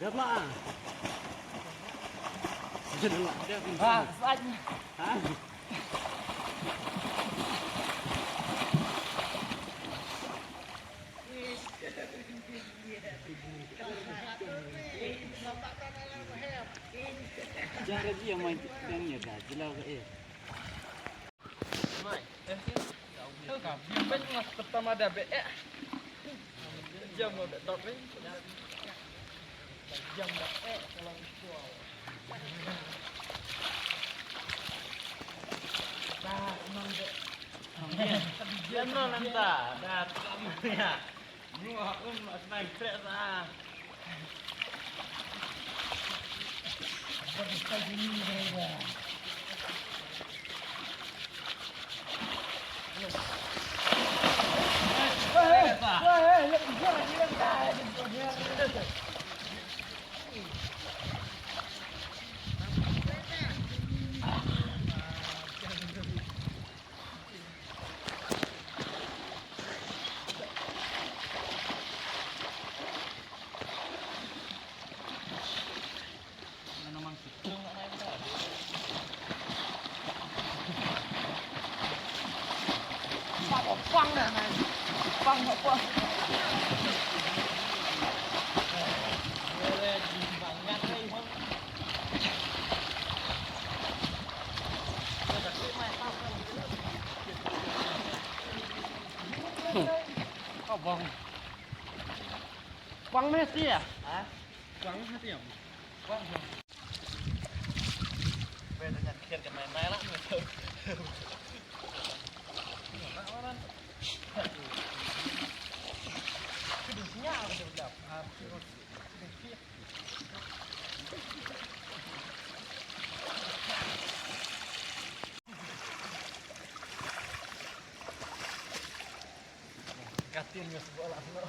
Đẹp lạ. Rất là đẹp. Anh. Hả? Jangan dia main yang ni dah, jelas ke? Mai. Tahu kan? Ben mas pertama dah be. Jam dah dot ni. Jam dah kalau itu. Dah enam be. Jam no nanta. Dah tak ya. Ni aku mas naik trek sah. Bisa gini beda. Quăng này này, quăng họ quăng. Kau bang, quăng Messi à? Hả? Quăng hết tiền. Quăng rồi. Về là nhặt tiền cái mày lắm rồi. Kedusnya udah katin nggak sebuah langsung.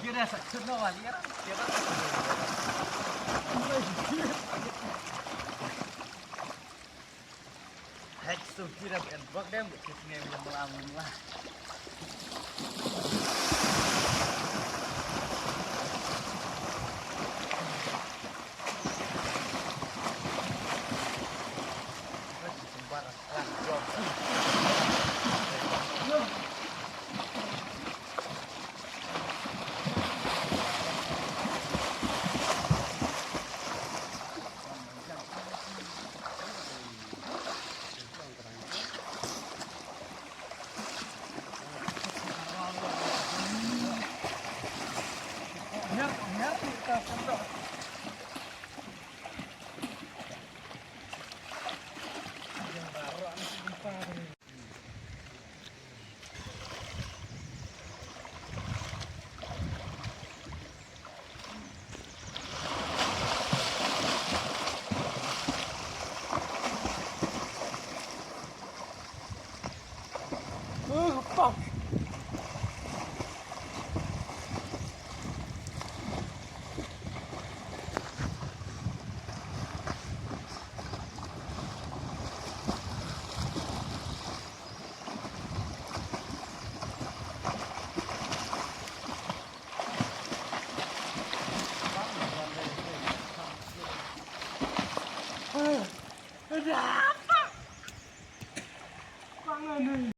Kira sakit no wali kan? Kira. Hek kira kan buat dem kisnya yang melamun lah. Kita sendok. Yang baru anak empat ini. Apa? Ada apa? Pangan